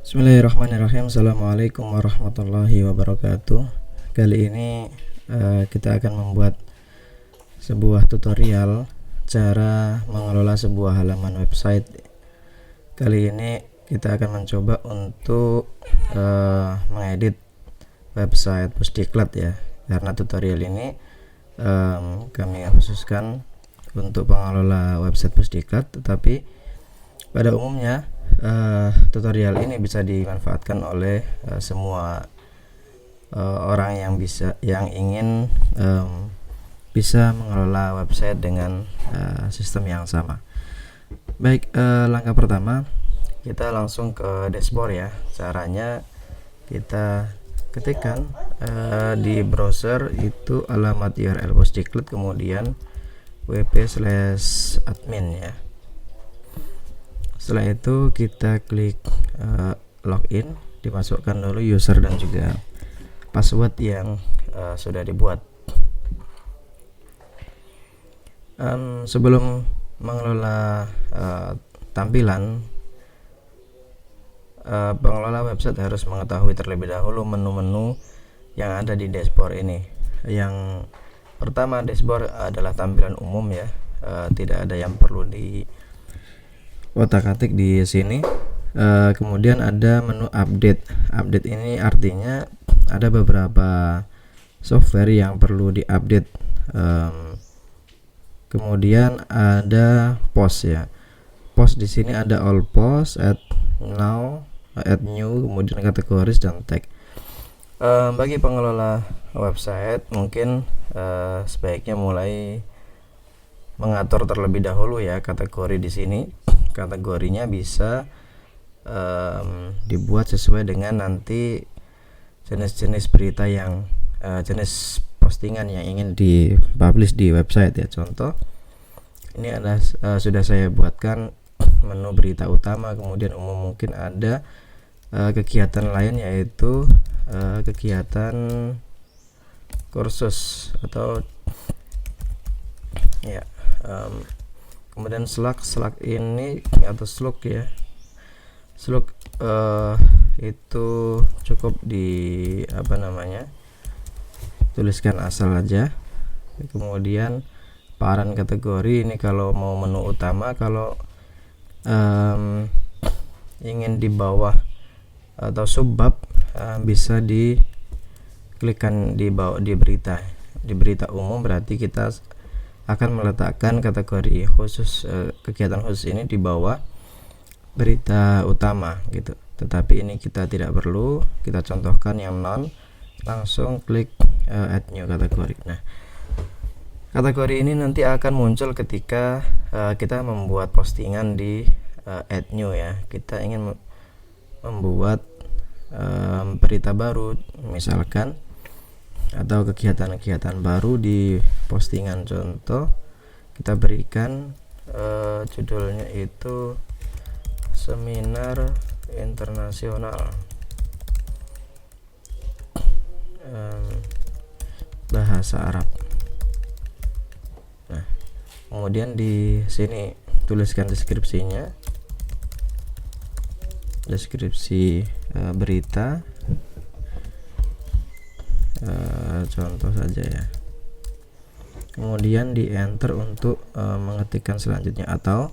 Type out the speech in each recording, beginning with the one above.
Bismillahirrahmanirrahim. Assalamualaikum warahmatullahi wabarakatuh. Kali ini kita akan membuat sebuah tutorial cara mengelola sebuah halaman website. Kali ini kita akan mencoba untuk mengedit website Pusdiklat ya. Karena tutorial ini kami khususkan untuk pengelola website Pusdiklat, tetapi pada umumnya tutorial ini bisa dimanfaatkan oleh semua orang yang ingin bisa mengelola website dengan sistem yang sama. Baik, langkah pertama kita langsung ke dashboard ya. Caranya kita ketikkan di browser itu alamat URL Pusdiklat, kemudian wp/admin ya. Setelah itu kita klik login, dimasukkan dulu user dan juga password yang sudah dibuat. Sebelum mengelola tampilan, pengelola website harus mengetahui terlebih dahulu menu-menu yang ada di dashboard ini. Yang pertama, dashboard adalah tampilan umum ya, tidak ada yang perlu di otak-atik di sini. Kemudian ada menu update. Update ini artinya ada beberapa software yang perlu diupdate. Kemudian ada post ya. Post di sini ada all post, add now, add new, kemudian kategoris dan tag. Bagi pengelola website mungkin sebaiknya mulai mengatur terlebih dahulu ya kategori di sini. Kategorinya bisa dibuat sesuai dengan nanti jenis-jenis berita yang jenis postingan yang ingin dipublish di website ya. Contoh, ini ada sudah saya buatkan menu berita utama, kemudian umum, mungkin ada kegiatan lain yaitu kegiatan kursus atau ya. Kemudian slug ini atau slug ya, slug itu cukup di tuliskan asal aja. Kemudian paran kategori ini kalau mau menu utama, kalau ingin di bawah atau subbab bisa diklikkan di bawah di berita umum, berarti kita akan meletakkan kategori khusus kegiatan khusus ini di bawah berita utama gitu. Tetapi ini kita tidak perlu, kita contohkan yang non, langsung klik add new kategori. Nah, kategori ini nanti akan muncul ketika kita membuat postingan di add new ya. Kita ingin membuat berita baru misalkan, atau kegiatan-kegiatan baru di postingan. Contoh, kita berikan judulnya itu seminar internasional bahasa Arab. Nah, kemudian di sini tuliskan deskripsinya, deskripsi berita. Contoh saja ya. Kemudian di enter untuk mengetikkan selanjutnya, atau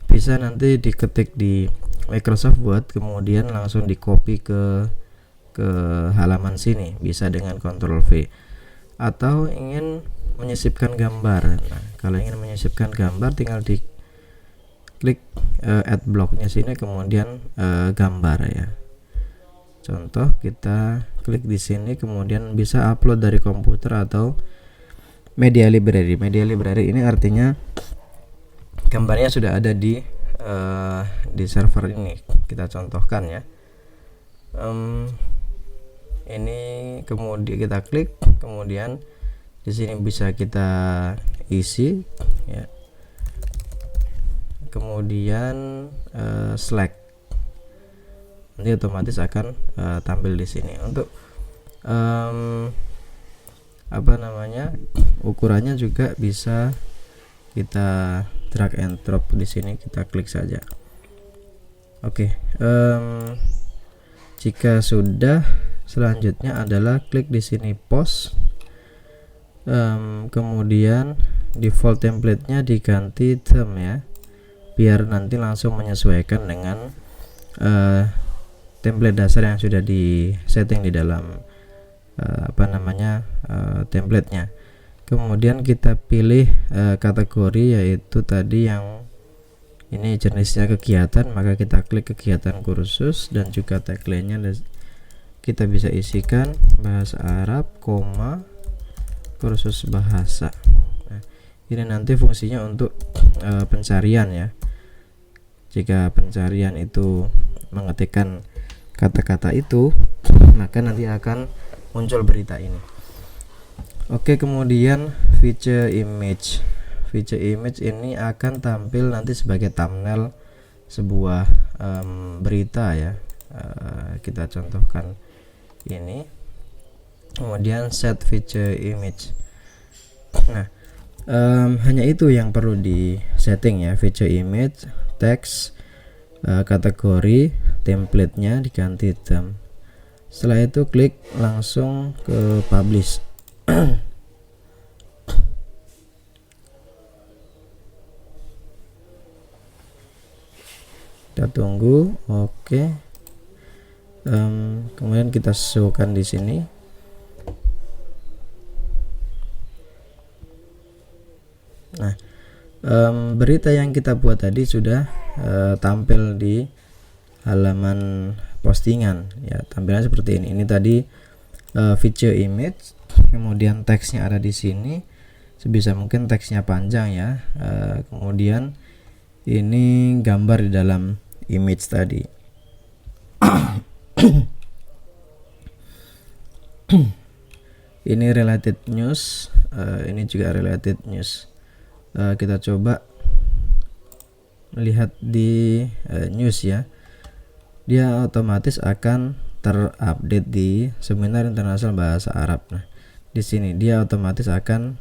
bisa nanti diketik di Microsoft Word kemudian langsung di copy ke halaman sini, bisa dengan Ctrl V. Atau ingin menyisipkan gambar. Nah, kalau ingin menyisipkan gambar tinggal di klik add blocknya sini, kemudian gambar ya. Contoh, kita klik di sini, kemudian bisa upload dari komputer atau media library. Media library ini artinya gambarnya sudah ada di server ini. Kita contohkan ya. Ini kemudian kita klik, kemudian di sini bisa kita isi ya. Kemudian select, nanti otomatis akan tampil di sini. Untuk ukurannya juga bisa kita drag and drop di sini, kita klik saja. Oke, Jika sudah, selanjutnya adalah klik di sini post. Kemudian default template-nya diganti theme ya, biar nanti langsung menyesuaikan dengan template dasar yang sudah di setting di dalam template-nya. Kemudian kita pilih kategori, yaitu tadi yang ini jenisnya kegiatan, maka kita klik kegiatan kursus, dan juga tagline-nya kita bisa isikan bahasa Arab, kursus bahasa. Nah, ini nanti fungsinya untuk pencarian ya. Jika pencarian itu mengetikkan kata-kata itu, maka nanti akan muncul berita ini. Oke, kemudian feature image. Feature image ini akan tampil nanti sebagai thumbnail sebuah berita ya. Kita contohkan ini. Kemudian set feature image. Nah, hanya itu yang perlu di setting ya. Feature image, teks, kategori, template-nya diganti theme. Setelah itu klik langsung ke publish. Kita tunggu. Oke. Kemudian kita sesuaikan di sini. Nah, berita yang kita buat tadi sudah tampil di halaman postingan ya, tampilannya seperti ini. Ini tadi feature image, kemudian teksnya ada di sini, sebisa mungkin teksnya panjang ya. Kemudian ini gambar di dalam image tadi. Ini related news, ini juga related news. Kita coba melihat di news ya, dia otomatis akan terupdate di Seminar Internasional Bahasa Arab. Nah, di sini dia otomatis akan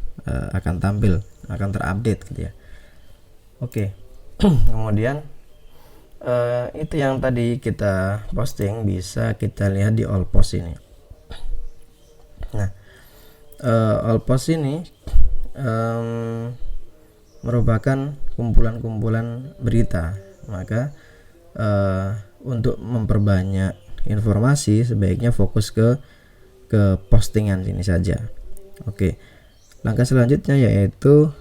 tampil, akan terupdate gitu ya. Oke. Kemudian itu yang tadi kita posting bisa kita lihat di all post ini. Nah, all post ini merupakan kumpulan-kumpulan berita, maka untuk memperbanyak informasi sebaiknya fokus ke postingan sini saja. Oke, langkah selanjutnya yaitu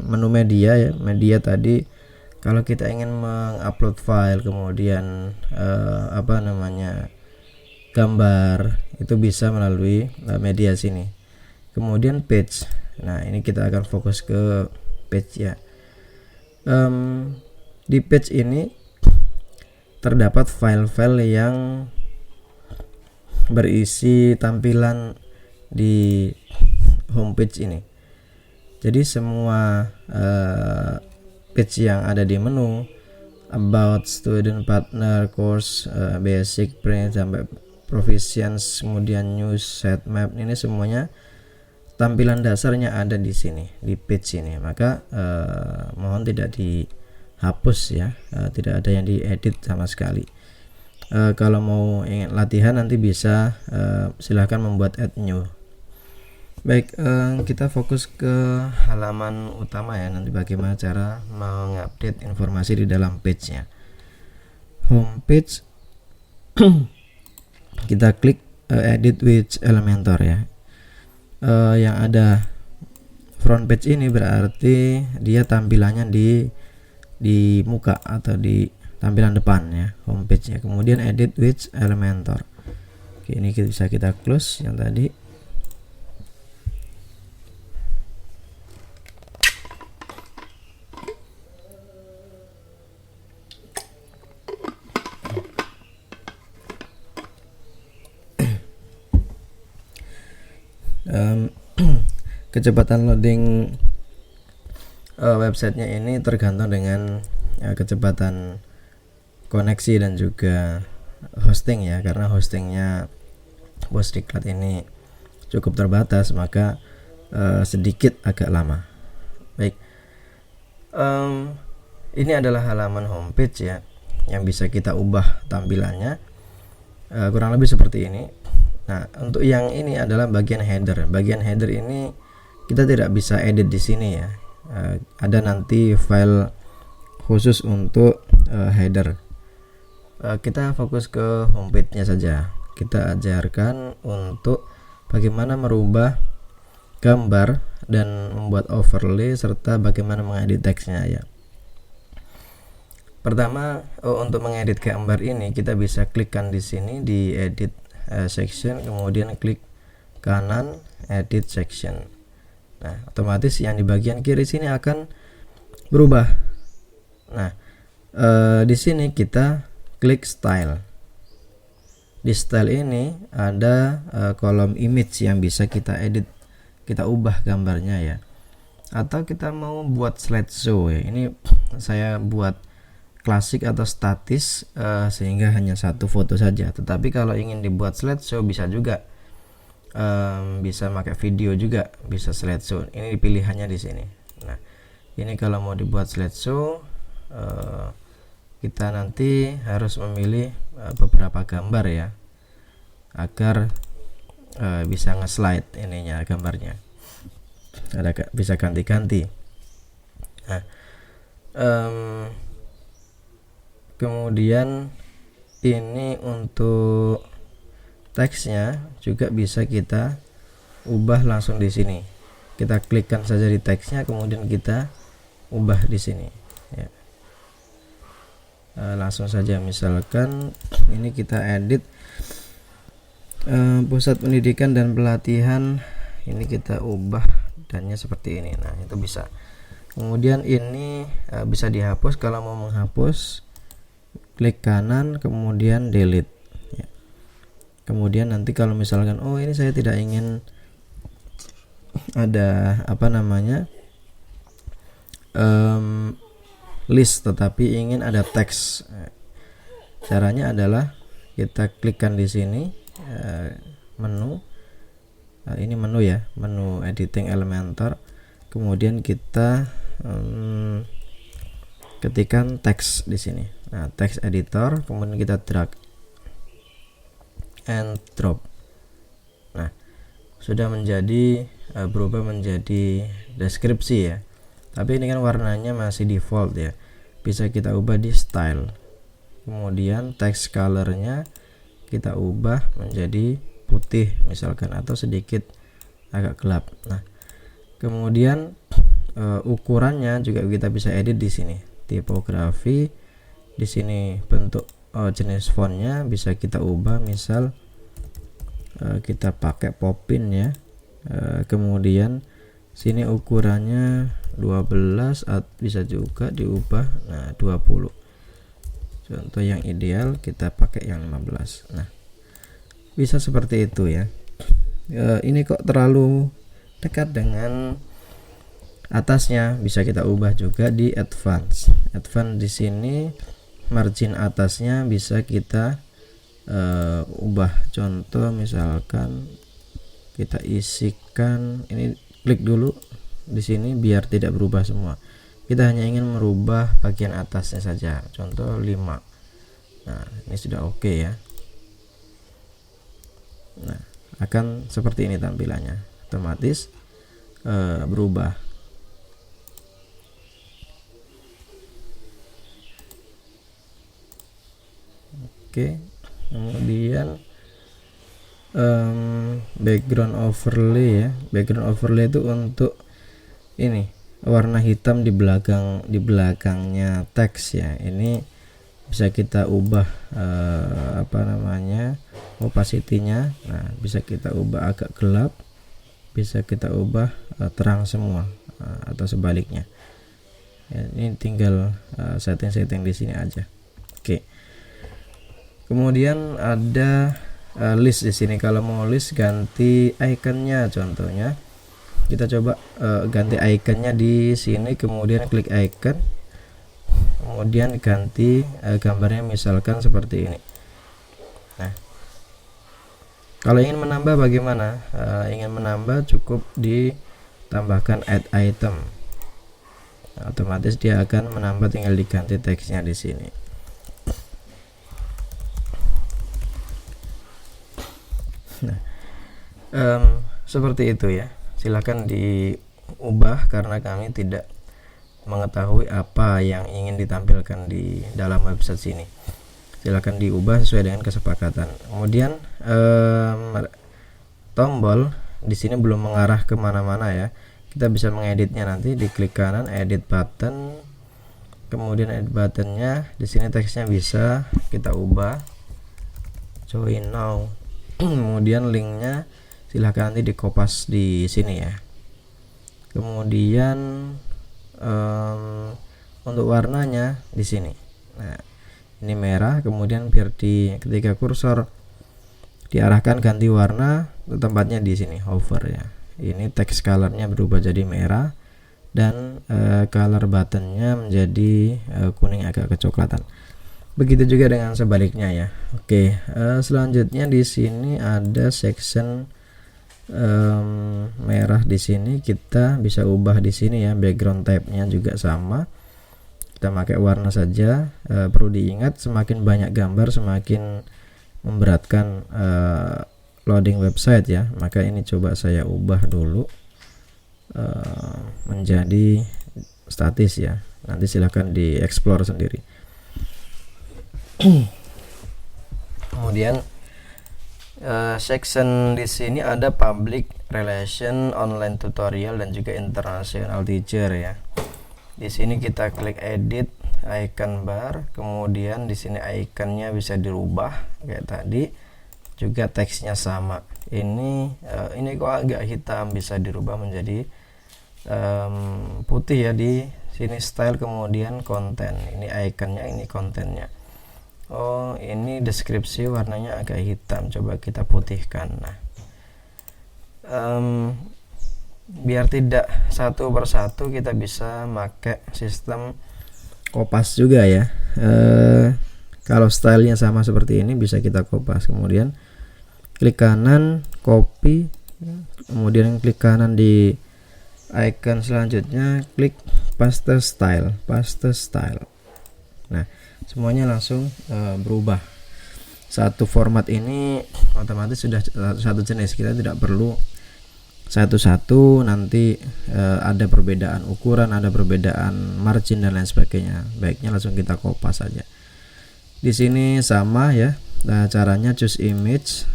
menu media ya. Media tadi kalau kita ingin mengupload file, kemudian gambar, itu bisa melalui media sini. Kemudian page. Nah, ini kita akan fokus ke page ya. Di page ini terdapat file-file yang berisi tampilan di homepage ini. Jadi semua page yang ada di menu about, student, partner, course, basic, print sampai proficient, kemudian news, sitemap, ini semuanya tampilan dasarnya ada di sini, di page ini. Maka mohon tidak dihapus ya, tidak ada yang diedit sama sekali. Kalau mau ingin latihan nanti bisa silahkan membuat add new. Baik, kita fokus ke halaman utama ya, nanti bagaimana cara mengupdate informasi di dalam page-nya. Homepage, kita klik edit with Elementor ya. Yang ada front page ini berarti dia tampilannya di muka atau di tampilan depan ya, homepage nya. Kemudian edit with Elementor. Oke, ini bisa kita close yang tadi. Kecepatan loading websitenya ini tergantung dengan kecepatan koneksi dan juga hosting ya, karena hostingnya Postdiklat ini cukup terbatas, maka sedikit agak lama. Baik, ini adalah halaman homepage ya, yang bisa kita ubah tampilannya. kurang lebih seperti ini. Nah, untuk yang ini adalah bagian header. Bagian header ini kita tidak bisa edit di sini ya. Ada nanti file khusus untuk header. Kita fokus ke homepage-nya saja. Kita ajarkan untuk bagaimana merubah gambar dan membuat overlay serta bagaimana mengedit teksnya ya. Pertama, untuk mengedit gambar ini kita bisa klikkan di sini di edit section, kemudian klik kanan edit section. Nah, otomatis yang di bagian kiri sini akan berubah. Nah, di sini kita klik style. Di style ini ada kolom image yang bisa kita edit, kita ubah gambarnya ya. Atau kita mau buat slideshow ya. Ini saya buat klasik atau statis sehingga hanya satu foto saja. Tetapi kalau ingin dibuat slideshow bisa juga, bisa pakai video juga, bisa slideshow. Ini pilihannya di sini. Nah, ini kalau mau dibuat slideshow, kita nanti harus memilih beberapa gambar ya, agar bisa nge-slide ininya gambarnya. Ada bisa ganti-ganti. Nah, kemudian ini untuk teksnya juga bisa kita ubah langsung di sini. Kita klikkan saja di teksnya, kemudian kita ubah di sini ya. Langsung saja, misalkan ini kita edit pusat pendidikan dan pelatihan, ini kita ubah dannya seperti ini. Nah, itu bisa. Kemudian ini bisa dihapus. Kalau mau menghapus, klik kanan kemudian delete ya. Kemudian nanti kalau misalkan ini saya tidak ingin ada list tetapi ingin ada teks, caranya adalah kita klikkan di sini menu, ini menu ya, menu editing Elementor, kemudian kita ketikkan teks di sini. Nah, text editor, kemudian kita drag and drop. Nah, sudah menjadi berubah menjadi deskripsi ya. Tapi ini kan warnanya masih default ya. Bisa kita ubah di style. Kemudian text colornya kita ubah menjadi putih misalkan, atau sedikit agak gelap. Nah, kemudian ukurannya juga kita bisa edit di sini. Tipografi di sini, bentuk jenis fontnya bisa kita ubah, misal kita pakai Popin ya. Kemudian sini ukurannya 12, bisa juga diubah 20. Contoh yang ideal kita pakai yang 15. Nah, bisa seperti itu ya. Ini kok terlalu dekat dengan atasnya, bisa kita ubah juga di advance. Advance di sini margin atasnya bisa kita ubah. Contoh misalkan kita isikan, ini klik dulu di sini biar tidak berubah semua. Kita hanya ingin merubah bagian atasnya saja. Contoh 5. Nah, ini sudah oke ya. Nah, akan seperti ini tampilannya. Otomatis berubah. Oke, kemudian background overlay ya. Background overlay itu untuk ini warna hitam di belakangnya teks ya. Ini bisa kita ubah opacity-nya. Nah, bisa kita ubah agak gelap, bisa kita ubah terang semua, atau sebaliknya ya. Ini tinggal setting-setting di sini aja. Oke. Kemudian ada list di sini. Kalau mau list, ganti ikonnya. Contohnya kita coba ganti ikonnya di sini, kemudian klik icon, kemudian ganti gambarnya misalkan seperti ini. Nah, kalau ingin menambah bagaimana? Ingin menambah cukup ditambahkan add item. Nah, otomatis dia akan menambah, tinggal diganti teksnya di sini. Nah, seperti itu ya. Silakan diubah karena kami tidak mengetahui apa yang ingin ditampilkan di dalam website sini. Silakan diubah sesuai dengan kesepakatan. Kemudian tombol di sini belum mengarah kemana-mana ya. Kita bisa mengeditnya nanti, di klik kanan edit button, kemudian edit buttonnya di sini teksnya bisa kita ubah, join now. Kemudian linknya silahkan nanti dikopas di sini ya. Kemudian untuk warnanya di sini. Nah, ini merah, kemudian biar ketika kursor diarahkan ganti warna, tempatnya di sini hover ya. Ini text colornya berubah jadi merah dan color buttonnya menjadi kuning agak kecoklatan. Begitu juga dengan sebaliknya ya. Oke, selanjutnya di sini ada section merah. Di sini kita bisa ubah di sini ya, background type-nya juga sama. Kita pakai warna saja. Perlu diingat semakin banyak gambar semakin memberatkan loading website ya. Maka ini coba saya ubah dulu menjadi statis ya. Nanti silahkan dieksplor sendiri. Kemudian section di sini ada public relation, online tutorial, dan juga international teacher ya. Di sini kita klik edit icon bar, kemudian di sini ikonnya bisa dirubah kayak tadi, juga teksnya sama. Ini kok agak hitam, bisa dirubah menjadi putih ya. Di sini style, kemudian konten, ini ikonnya, ini kontennya. Oh, ini deskripsi warnanya agak hitam, coba kita putihkan. Nah, biar tidak satu persatu kita bisa pakai sistem kopas juga ya. Kalau stylenya sama seperti ini bisa kita kopas, kemudian klik kanan copy, kemudian klik kanan di icon selanjutnya, klik paste style. Nah, semuanya langsung berubah. Satu format ini otomatis sudah satu jenis, kita tidak perlu satu-satu nanti ada perbedaan ukuran, ada perbedaan margin dan lain sebagainya. Baiknya langsung kita kopas saja. Di sini sama ya. Nah, caranya choose image,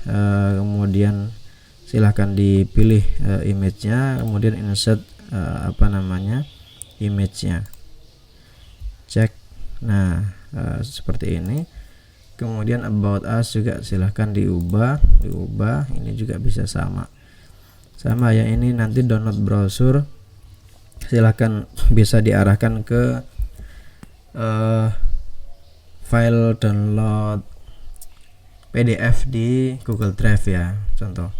kemudian silahkan dipilih image-nya, kemudian insert image-nya. Cek. Nah, seperti ini. Kemudian about us juga silahkan diubah. Ini juga bisa sama ya. Ini nanti download browser silahkan bisa diarahkan ke file download PDF di Google Drive ya, contoh.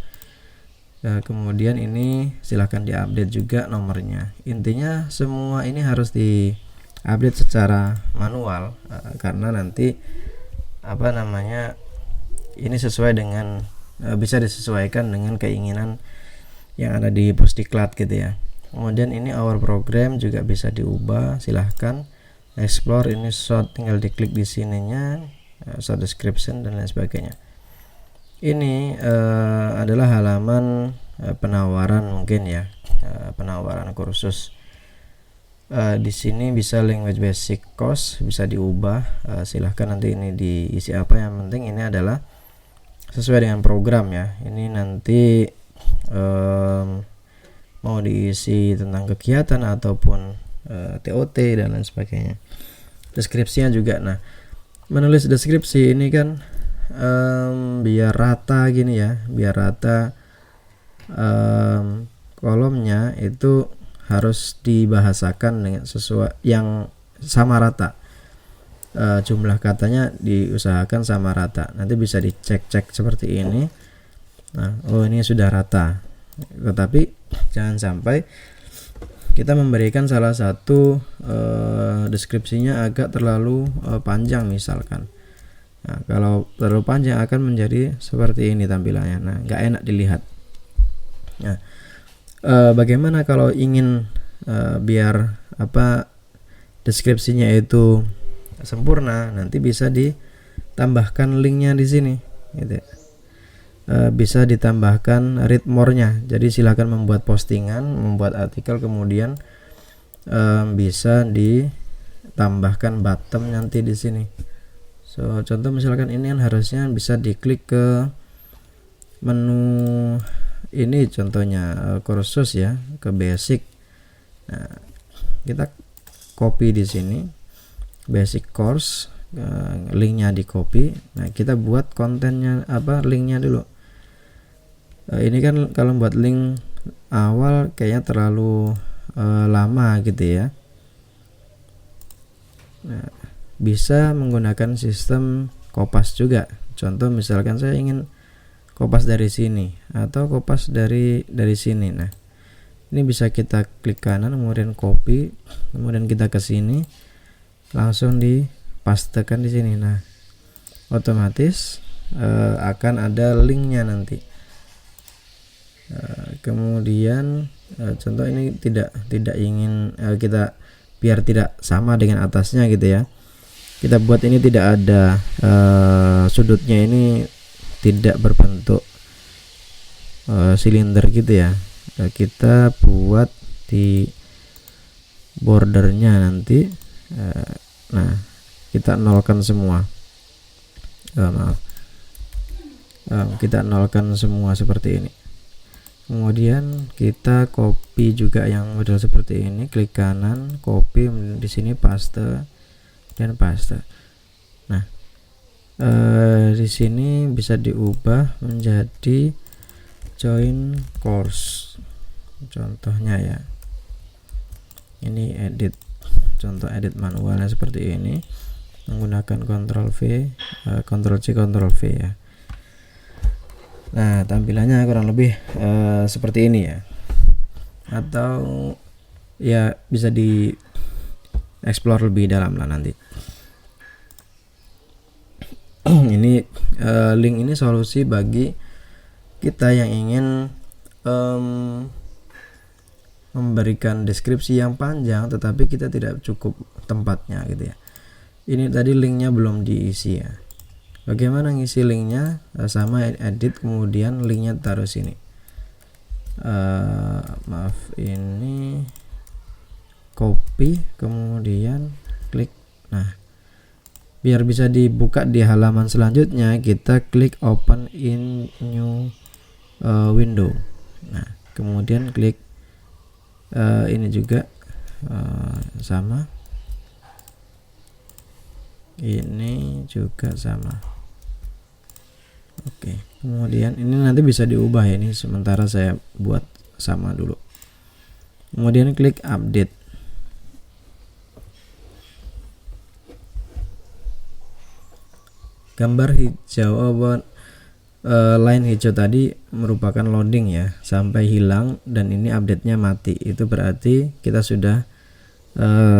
Kemudian ini silahkan diupdate juga nomornya. Intinya semua ini harus diupdate secara manual karena nanti ini sesuai dengan bisa disesuaikan dengan keinginan yang ada di Pusdiklat gitu ya. Kemudian ini our program juga bisa diubah, silahkan explore. Ini short, tinggal diklik di sininya, short description dan lain sebagainya. Ini adalah halaman penawaran mungkin ya, penawaran kursus. Di sini bisa language basic course bisa diubah, silahkan nanti ini diisi apa, yang penting ini adalah sesuai dengan program ya. Ini nanti mau diisi tentang kegiatan ataupun TOT dan lain sebagainya. Deskripsinya juga. Nah, menulis deskripsi ini kan biar rata gini ya, biar rata kolomnya itu harus dibahasakan dengan sesuai yang sama rata. Jumlah katanya diusahakan sama rata. Nanti bisa dicek seperti ini. Nah, ini sudah rata. Tetapi jangan sampai kita memberikan salah satu deskripsinya agak terlalu panjang misalkan. Nah, kalau terlalu panjang akan menjadi seperti ini tampilannya. Nah, nggak enak dilihat. Nah, bagaimana kalau ingin biar deskripsinya itu sempurna, nanti bisa ditambahkan linknya di sini gitu. bisa ditambahkan read more-nya. Jadi silahkan membuat postingan, membuat artikel, kemudian bisa ditambahkan button nanti di sini. So contoh misalkan ini kan harusnya bisa diklik ke menu ini, contohnya kursus ya, ke basic. Nah, kita copy di sini basic course, linknya di copy. Nah, kita buat kontennya linknya dulu. Ini kan kalau buat link awal kayaknya terlalu lama gitu ya. Nah, bisa menggunakan sistem kopas juga. Contoh misalkan saya ingin kopas dari sini atau kopas dari sini. Nah, ini bisa kita klik kanan, kemudian copy, kemudian kita ke sini, langsung dipastekan di sini. Nah, otomatis akan ada linknya nanti. Kemudian contoh ini tidak ingin kita biar tidak sama dengan atasnya gitu ya, kita buat ini tidak ada sudutnya, ini tidak berbentuk silinder gitu ya. Kita buat di bordernya nanti. Nah, kita nolkan semua. Kita nolkan semua seperti ini. Kemudian kita copy juga yang model seperti ini, klik kanan, copy, di sini paste dan paste. Nah, di sini bisa diubah menjadi join course contohnya ya. Ini edit, contoh edit manualnya seperti ini menggunakan Ctrl V, Ctrl C, Ctrl V ya. Nah, tampilannya kurang lebih seperti ini ya, atau ya bisa di explore lebih dalam lah nanti. Ini link ini solusi bagi kita yang ingin memberikan deskripsi yang panjang tetapi kita tidak cukup tempatnya gitu ya. Ini tadi linknya belum diisi ya. Bagaimana ngisi linknya? Sama edit, kemudian linknya taruh sini. Maaf, ini copy, kemudian klik. Nah, biar bisa dibuka di halaman selanjutnya, kita klik open in new window. Nah, kemudian klik ini juga sama. Ini juga sama. Oke, kemudian ini nanti bisa diubah ya, ini sementara saya buat sama dulu. Kemudian klik update. Gambar hijau line hijau tadi merupakan loading ya, sampai hilang dan ini update-nya mati. Itu berarti kita sudah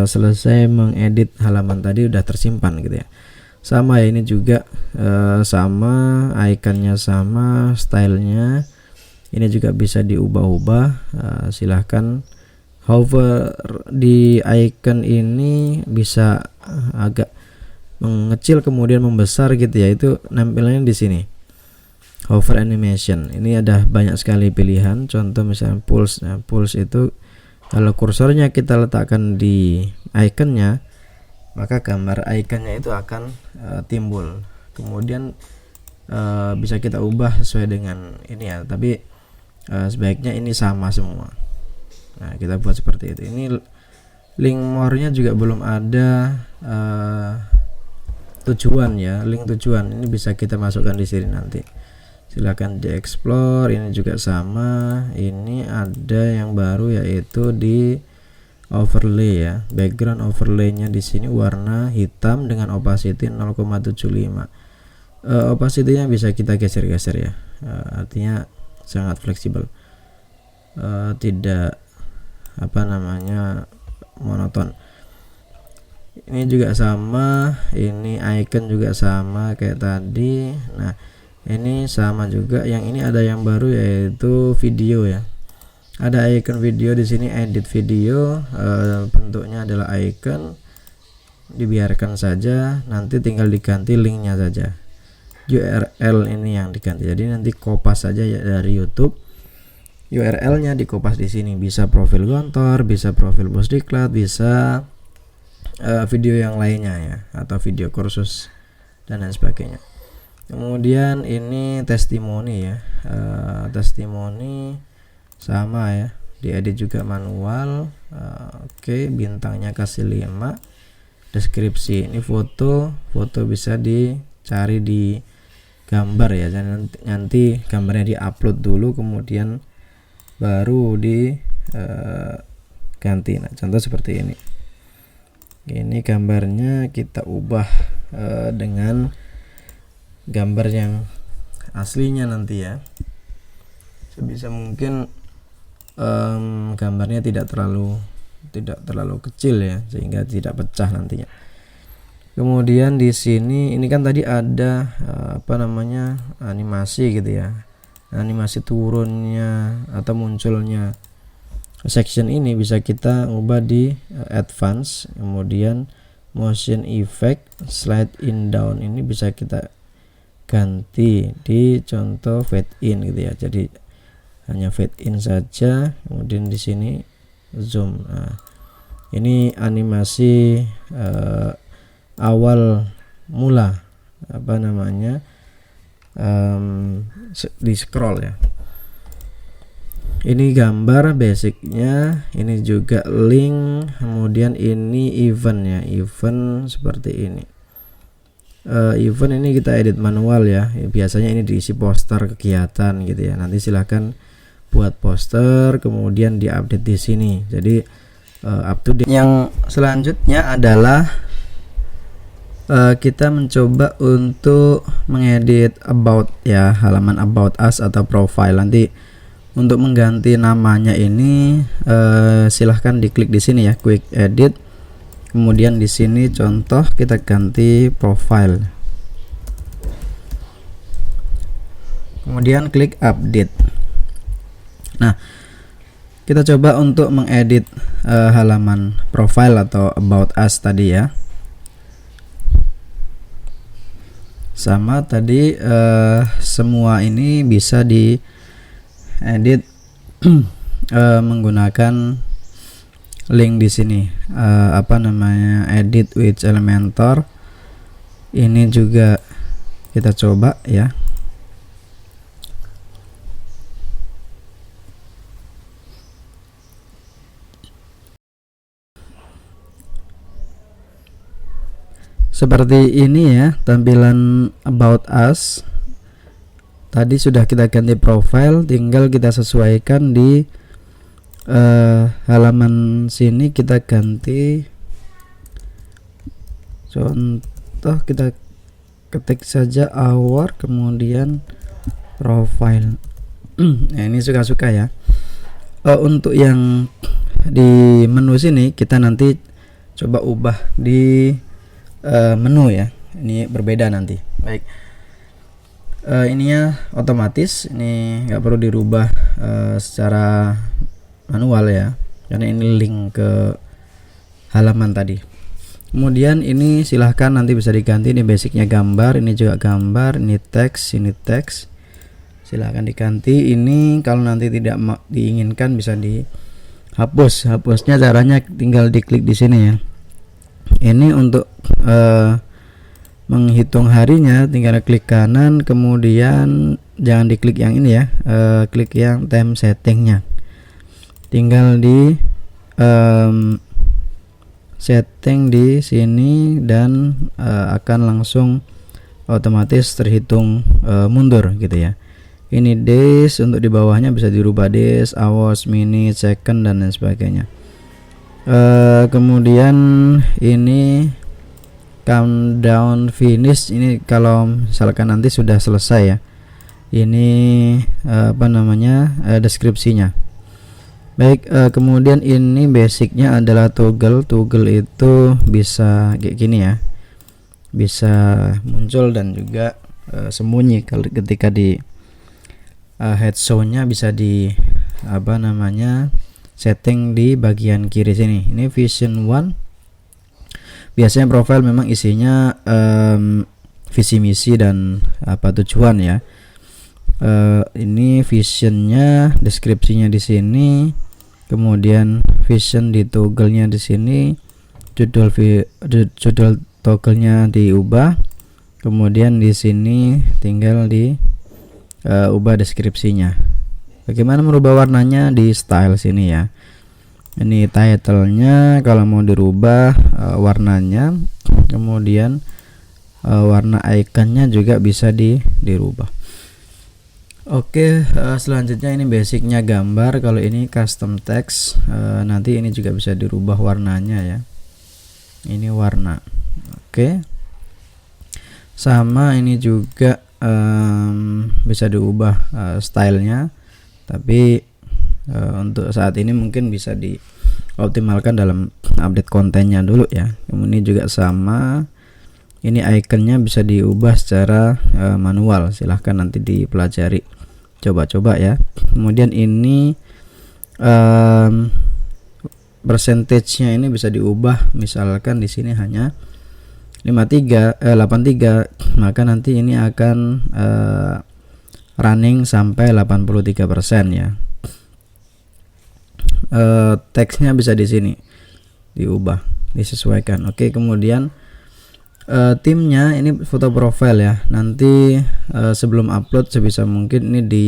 selesai mengedit halaman tadi, udah tersimpan gitu ya. Sama ya, ini juga sama, ikonnya sama, stylenya ini juga bisa diubah-ubah. Silahkan hover di icon ini, bisa agak mengecil kemudian membesar gitu ya, itu nampilannya di sini. Hover animation ini ada banyak sekali pilihan. Contoh misalnya pulse. Nah, pulse itu kalau kursornya kita letakkan di ikonnya, maka gambar ikonnya itu akan timbul. Kemudian bisa kita ubah sesuai dengan ini ya, tapi sebaiknya ini sama semua. Nah, kita buat seperti itu. Ini link more-nya juga belum ada tujuan ya, link tujuan ini bisa kita masukkan di sini nanti. Silakan di explore. Ini juga sama. Ini ada yang baru yaitu di overlay ya, background overlay-nya di sini warna hitam dengan opacity 0,75. Opacity-nya bisa kita geser-geser ya, artinya sangat fleksibel, tidak monoton. Ini juga sama, ini icon juga sama kayak tadi. Nah, ini sama juga. Yang ini ada yang baru yaitu video ya. Ada icon video di sini, edit video, bentuknya adalah icon, dibiarkan saja, nanti tinggal diganti linknya saja. URL ini yang diganti. Jadi nanti kopas saja ya dari YouTube, URL-nya dikopas di sini. Bisa profil kantor, bisa profil Bosdiklat, bisa video yang lainnya ya, atau video kursus dan lain sebagainya. Kemudian ini testimoni ya, testimoni sama ya, diedit juga manual. Oke, bintangnya kasih 5. Deskripsi ini foto bisa dicari di gambar ya, dan nanti gambarnya diupload dulu kemudian baru ganti. Nah, contoh seperti ini. Ini gambarnya kita ubah dengan gambar yang aslinya nanti ya. Sebisa mungkin gambarnya tidak terlalu kecil ya, sehingga tidak pecah nantinya. Kemudian di sini ini kan tadi ada animasi gitu ya, animasi turunnya atau munculnya section ini bisa kita ubah di advance. Kemudian motion effect, slide in down ini bisa kita ganti di contoh fade in gitu ya, jadi hanya fade in saja. Kemudian di sini zoom. Nah, ini animasi awal mula di scroll ya. Ini gambar basicnya, ini juga link, kemudian ini event ya, event seperti ini. Event ini kita edit manual ya, biasanya ini diisi poster kegiatan gitu ya. Nanti silahkan buat poster kemudian diupdate di sini, jadi up to date. Yang selanjutnya adalah kita mencoba untuk mengedit about ya, halaman about us atau profile. Nanti untuk mengganti namanya ini silahkan diklik di sini ya, quick edit. Kemudian di sini contoh kita ganti profile. Kemudian klik update. Nah, kita coba untuk mengedit halaman profile atau about us tadi ya. Sama tadi semua ini bisa diedit menggunakan link di sini, edit with Elementor. Ini juga kita coba ya. Seperti ini ya tampilan about us. Tadi sudah kita ganti profile, tinggal kita sesuaikan di halaman sini. Kita ganti contoh, kita ketik saja our kemudian profile. Nah, ini suka-suka ya. Untuk yang di menu sini kita nanti coba ubah di menu ya, ini berbeda nanti. Baik, ininya otomatis, ini nggak perlu dirubah secara manual ya, karena ini link ke halaman tadi. Kemudian ini silahkan nanti bisa diganti. Ini basicnya gambar, ini juga gambar, ini teks, silahkan diganti. Ini kalau nanti tidak diinginkan bisa dihapus. Hapusnya caranya tinggal diklik di sini ya. Ini untuk menghitung harinya, tinggal klik kanan, kemudian jangan diklik yang ini ya, klik yang time settingnya, tinggal di setting di sini dan akan langsung otomatis terhitung mundur gitu ya. Ini days, untuk di bawahnya bisa dirubah days, hours, minute, second dan lain sebagainya. Kemudian ini countdown finish, ini kalau misalkan nanti sudah selesai ya. Ini deskripsinya. Baik, kemudian ini basicnya adalah toggle. Toggle itu bisa kayak gini ya, bisa muncul dan juga sembunyi. Kalau ketika di head show-nya bisa di setting di bagian kiri sini. Ini vision 1. Biasanya profile memang isinya visi misi dan apa tujuan ya. Ini visionnya, deskripsinya di sini, kemudian vision di toggle-nya di sini, judul toggle-nya diubah, kemudian di sini tinggal di ubah deskripsinya. Bagaimana merubah warnanya di style sini ya. Ini title-nya kalau mau dirubah warnanya, kemudian warna ikonnya juga bisa dirubah. Oke, selanjutnya ini basicnya gambar. Kalau ini custom text, nanti ini juga bisa dirubah warnanya ya. Ini warna. Oke, sama ini juga bisa diubah stylenya, tapi untuk saat ini mungkin bisa dioptimalkan dalam update kontennya dulu ya. Kemudian juga sama, ini ikonnya bisa diubah secara manual. Silahkan nanti dipelajari, coba-coba ya. Kemudian ini percentage-nya ini bisa diubah, misalkan di sini hanya 83, maka nanti ini akan running sampai 83% ya. Teksnya bisa di sini diubah, disesuaikan. Oke, kemudian timnya ini foto profile ya. Nanti sebelum upload sebisa mungkin ini di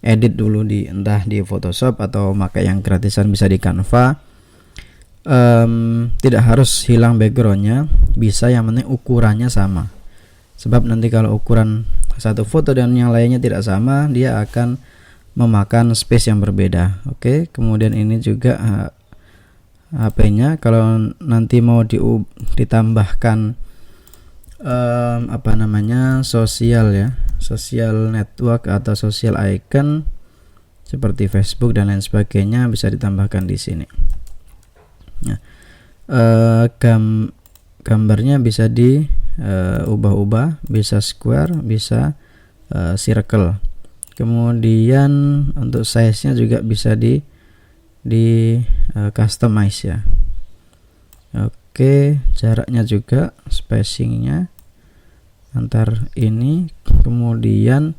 edit dulu entah di Photoshop atau pakai yang gratisan bisa di Canva. Tidak harus hilang backgroundnya, bisa, yang penting ukurannya sama. Sebab nanti kalau ukuran satu foto dan yang lainnya tidak sama, dia akan memakan space yang berbeda. Oke, kemudian ini juga HP-nya kalau nanti mau ditambahkan apa namanya, sosial ya, sosial network atau sosial icon seperti Facebook dan lain sebagainya, bisa ditambahkan di sini. Nah, gambarnya bisa diubah-ubah, bisa square, bisa circle. Kemudian untuk size-nya juga bisa di customize ya. Oke, jaraknya juga, spacingnya antar ini, kemudian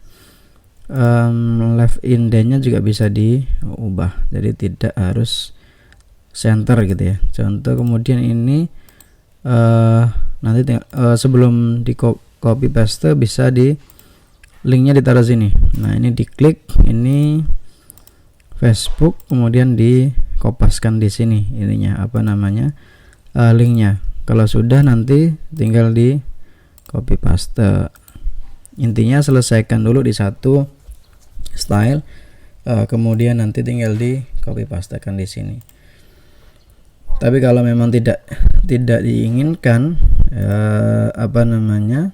left indent-nya juga bisa diubah, jadi tidak harus center gitu ya. Contoh, kemudian ini nanti sebelum di copy paste bisa linknya ditaruh sini. Nah, ini diklik, ini Facebook, kemudian dikopaskan di sini ininya apa namanya, linknya. Kalau sudah nanti tinggal di copy paste. Intinya selesaikan dulu di satu style, kemudian nanti tinggal di copy pastekan di sini. Tapi kalau memang tidak diinginkan apa namanya,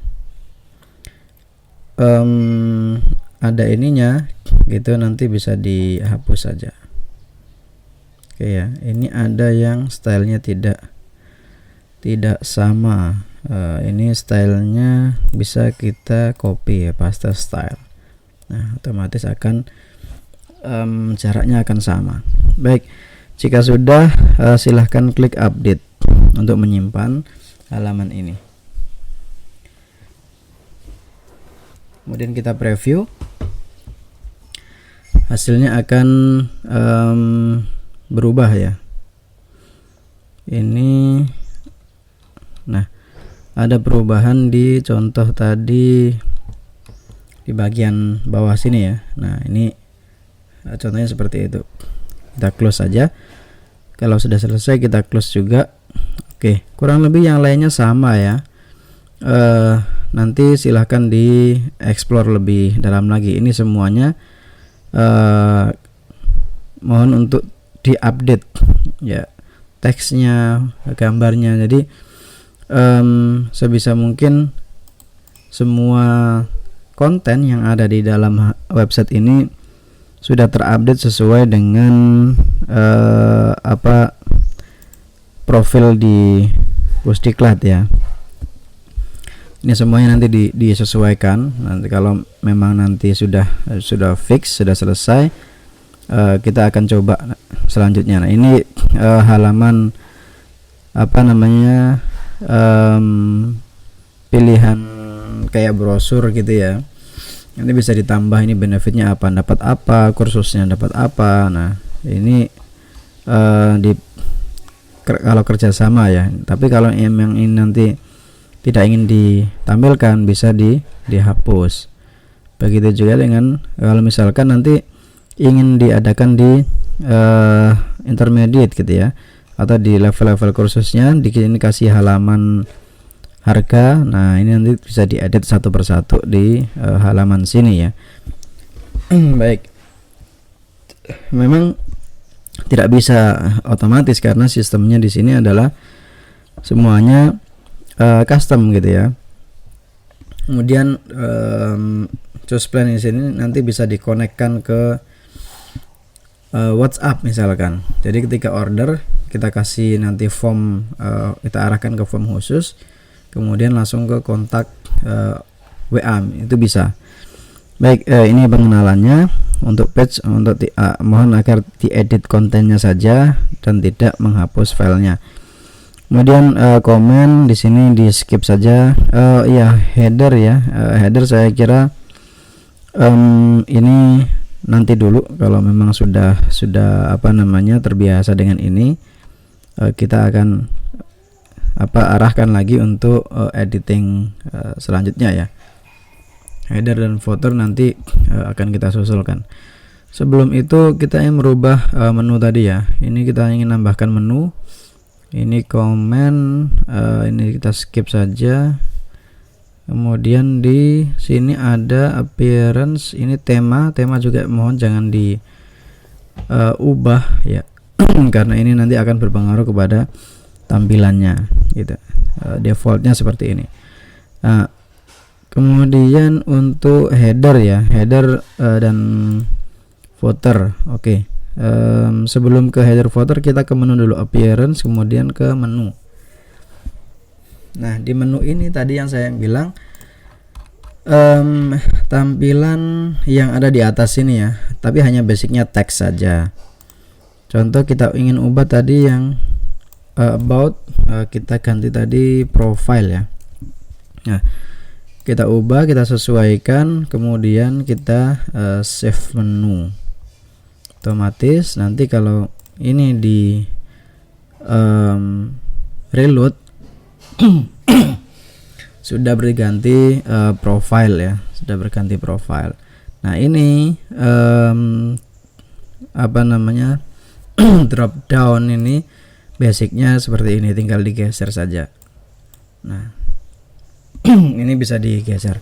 ada ininya gitu, nanti bisa dihapus saja. Oke ya, ini ada yang stylenya tidak sama. Ini stylenya bisa kita copy ya, paste style. Nah, otomatis akan jaraknya akan sama. Baik, jika sudah silahkan klik update untuk menyimpan halaman ini. Kemudian kita preview, hasilnya akan berubah ya. Ini, nah, ada perubahan di contoh tadi di bagian bawah sini ya. Nah, ini contohnya seperti itu. Kita close saja. Kalau sudah selesai kita close juga. Oke, kurang lebih yang lainnya sama ya. Nanti silahkan di explore lebih dalam lagi. Ini semuanya mohon untuk diupdate ya, teksnya, gambarnya. Jadi sebisa mungkin semua konten yang ada di dalam website ini sudah terupdate sesuai dengan apa profil di Pusdiklat ya. Ini semuanya nanti disesuaikan. Nanti kalau memang nanti sudah fix, sudah selesai, kita akan coba selanjutnya. Nah, ini halaman apa namanya, pilihan kayak brosur gitu ya. Nanti bisa ditambah ini benefitnya apa, dapat apa, kursusnya dapat apa. Nah ini kalau kerjasama ya. Tapi kalau emang ini nanti tidak ingin ditampilkan, bisa dihapus. Begitu juga dengan kalau misalkan nanti ingin diadakan di intermediate gitu ya, atau di level-level kursusnya dikasih halaman harga. Nah ini nanti bisa diedit satu persatu di halaman sini ya. Baik, memang tidak bisa otomatis karena sistemnya di sini adalah semuanya custom gitu ya. Kemudian choose plan di sini nanti bisa dikonekkan ke WhatsApp misalkan. Jadi ketika order kita kasih nanti form, kita arahkan ke form khusus, kemudian langsung ke kontak WA, itu bisa. Baik, ini pengenalannya untuk page. Untuk mohon agar diedit kontennya saja dan tidak menghapus filenya. Kemudian komen di sini di skip saja. Ya header ya, header saya kira ini nanti dulu kalau memang sudah terbiasa dengan ini, kita akan arahkan lagi untuk editing selanjutnya ya. Header dan footer nanti akan kita susulkan. Sebelum itu kita ingin merubah menu tadi ya. Ini kita ingin nambahkan menu. Ini komen, ini kita skip saja. Kemudian di sini ada appearance, ini tema juga mohon jangan diubah ya. Karena ini nanti akan berpengaruh kepada tampilannya gitu. Defaultnya seperti ini. Nah, kemudian untuk header ya, header dan footer. Oke. Sebelum ke header footer kita ke menu dulu, appearance, kemudian ke menu. Nah di menu ini tadi yang saya bilang tampilan yang ada di atas ini ya, tapi hanya basicnya teks saja. Contoh kita ingin ubah tadi yang about, kita ganti tadi profile ya. Nah kita ubah, kita sesuaikan, kemudian kita save menu. Otomatis nanti kalau ini di reload sudah berganti profile ya, sudah berganti profile. Nah ini drop down ini basicnya seperti ini, tinggal digeser saja. Nah ini bisa digeser.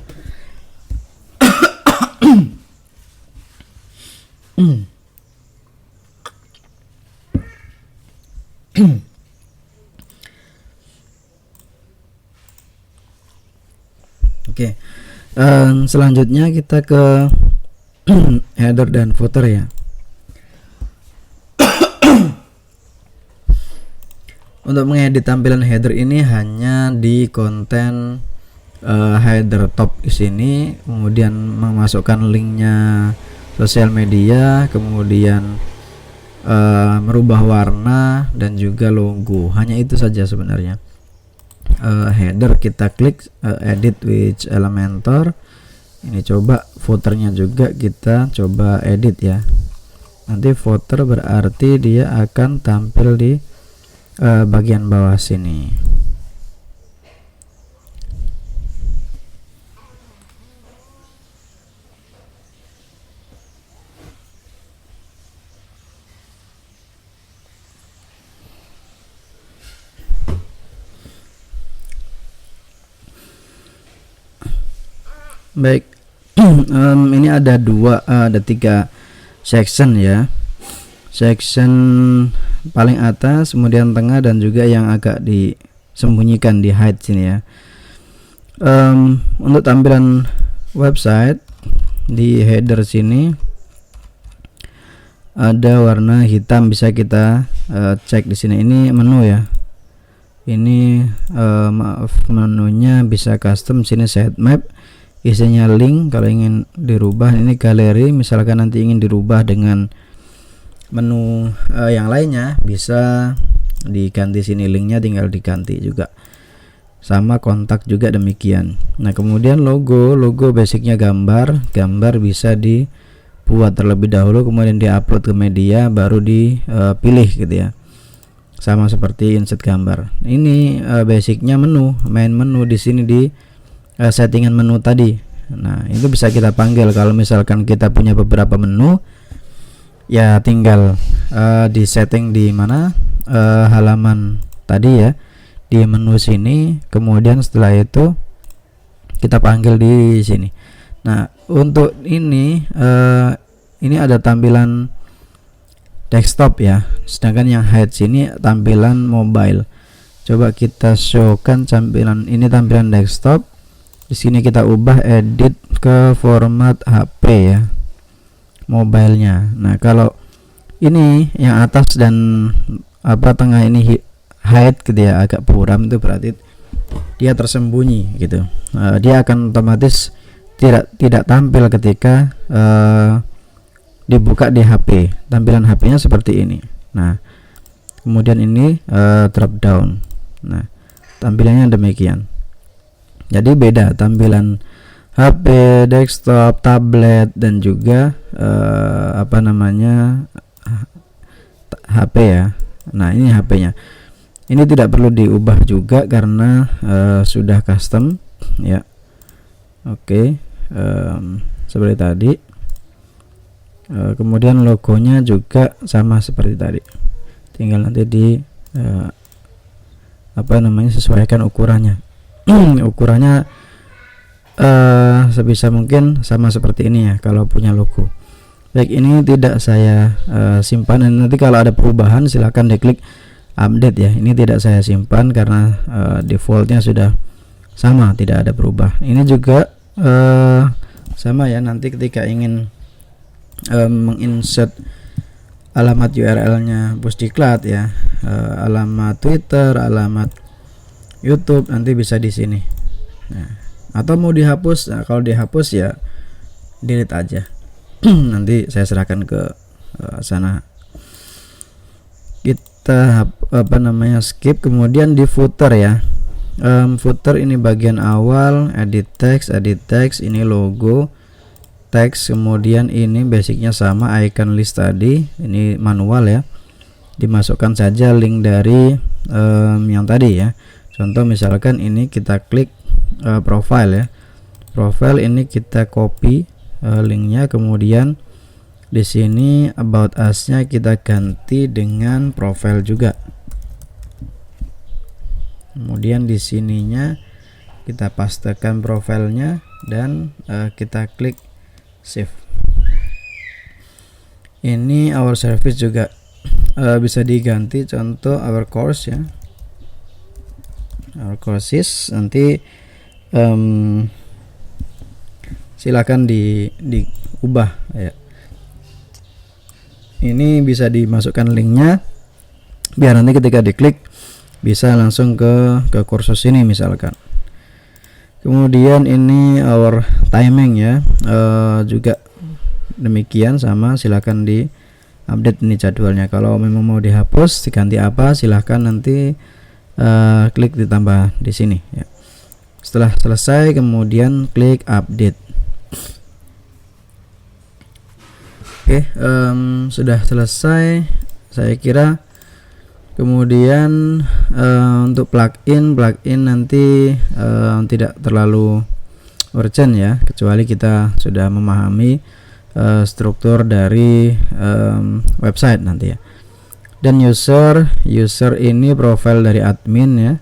Oke, selanjutnya kita ke header dan footer ya. Untuk mengedit tampilan header ini hanya di konten header top di sini, kemudian memasukkan linknya sosial media, kemudian merubah warna dan juga logo. Hanya itu saja sebenarnya. Header kita klik edit with Elementor. Ini coba footernya juga kita coba edit ya. Nanti footer berarti dia akan tampil di bagian bawah sini. Baik, ini ada tiga section ya. Section paling atas, kemudian tengah, dan juga yang agak disembunyikan di hide sini ya. Untuk tampilan website di header sini ada warna hitam, bisa kita cek di sini. Ini menu ya. Ini menunya bisa custom, sini sitemap, isinya link. Kalau ingin dirubah ini galeri, misalkan nanti ingin dirubah dengan menu yang lainnya bisa diganti, sini linknya tinggal diganti juga. sama kontak juga demikian. Nah kemudian logo basicnya gambar bisa dibuat terlebih dahulu, kemudian diupload ke media, baru dipilih gitu ya, sama seperti insert gambar. Ini basicnya main menu di sini di settingan menu tadi. Nah itu bisa kita panggil kalau misalkan kita punya beberapa menu, ya tinggal di setting di mana halaman tadi ya, di menu sini, kemudian setelah itu kita panggil di sini. Nah untuk ini ada tampilan desktop ya, sedangkan yang hide sini tampilan mobile. Coba kita showkan tampilan ini, tampilan desktop. Di sini kita ubah edit ke format HP ya, mobilenya. Nah kalau ini yang atas dan tengah ini hide gitu ya, agak buram, itu berarti dia tersembunyi gitu. Dia akan otomatis tidak tampil ketika dibuka di HP. Tampilan HP-nya seperti ini. Nah kemudian ini drop down. Nah tampilannya demikian. Jadi beda tampilan HP, desktop, tablet, dan juga HP ya. Nah ini HP-nya. Ini tidak perlu diubah juga karena sudah custom ya. Oke, seperti tadi. Kemudian logonya juga sama seperti tadi. Tinggal nanti sesuaikan ukurannya. Ukurannya sebisa mungkin sama seperti ini ya kalau punya logo. Baik, ini tidak saya simpan, dan nanti kalau ada perubahan silahkan diklik update ya. Ini tidak saya simpan karena defaultnya sudah sama, tidak ada berubah. Ini juga sama ya, nanti ketika ingin menginsert alamat URL-nya Pusdiklat ya, alamat Twitter, alamat YouTube, nanti bisa di sini. Nah, atau mau dihapus, nah, kalau dihapus ya delete aja. Nanti saya serahkan ke sana. Kita skip. Kemudian di footer ya, footer ini bagian awal, edit text, ini logo, teks, kemudian ini basicnya sama, icon list tadi, ini manual ya, dimasukkan saja link dari yang tadi ya. Contoh misalkan ini kita klik profile ya, profile ini kita copy linknya, kemudian di sini about us-nya kita ganti dengan profile juga. Kemudian di sininya kita pastekan profilnya dan kita klik save. Ini our service juga bisa diganti, contoh our course ya, our courses. Nanti silakan diubah ya. Ini bisa dimasukkan linknya biar nanti ketika diklik bisa langsung ke kursus ini misalkan. Kemudian ini our timing ya, juga demikian sama, silakan di update ini jadwalnya. Kalau memang mau dihapus diganti apa, silahkan nanti klik ditambah di sini ya. Setelah selesai kemudian klik update. Oke, sudah selesai saya kira. Kemudian untuk plugin nanti tidak terlalu urgent ya, kecuali kita sudah memahami struktur dari website nanti ya. Dan user ini profil dari admin ya,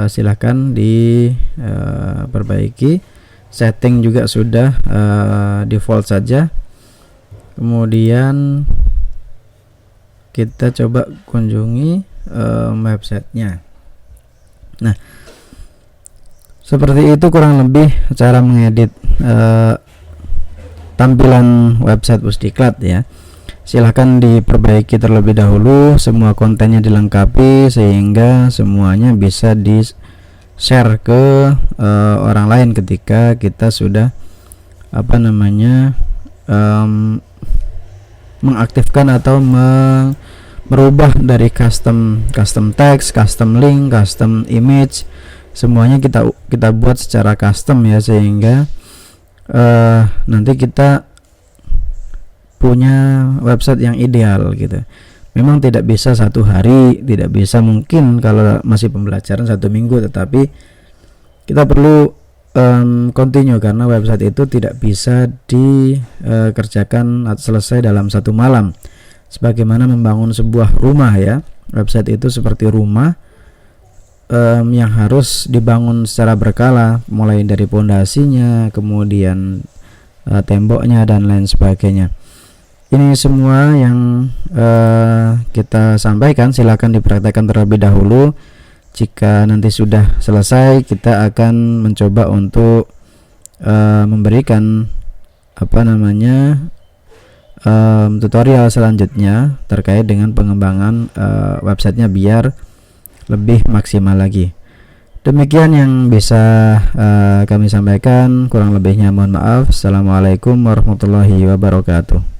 silahkan diperbaiki. Setting juga sudah default saja. Kemudian kita coba kunjungi websitenya. Nah seperti itu kurang lebih cara mengedit tampilan website Pusdiklat ya. Silahkan diperbaiki terlebih dahulu, semua kontennya dilengkapi sehingga semuanya bisa di share ke orang lain ketika kita sudah mengaktifkan atau merubah dari custom text, custom link, custom image, semuanya kita buat secara custom ya, sehingga nanti kita punya website yang ideal gitu. Memang tidak bisa satu hari, tidak bisa mungkin kalau masih pembelajaran 1 minggu, tetapi kita perlu continue, karena website itu tidak bisa dikerjakan atau selesai dalam 1 malam. Sebagaimana membangun sebuah rumah ya, website itu seperti rumah yang harus dibangun secara berkala, mulai dari pondasinya, kemudian temboknya dan lain sebagainya. Ini semua yang kita sampaikan, silakan dipraktekkan terlebih dahulu. Jika nanti sudah selesai, kita akan mencoba untuk memberikan tutorial selanjutnya terkait dengan pengembangan websitenya biar lebih maksimal lagi. Demikian yang bisa kami sampaikan, kurang lebihnya mohon maaf. Assalamualaikum warahmatullahi wabarakatuh.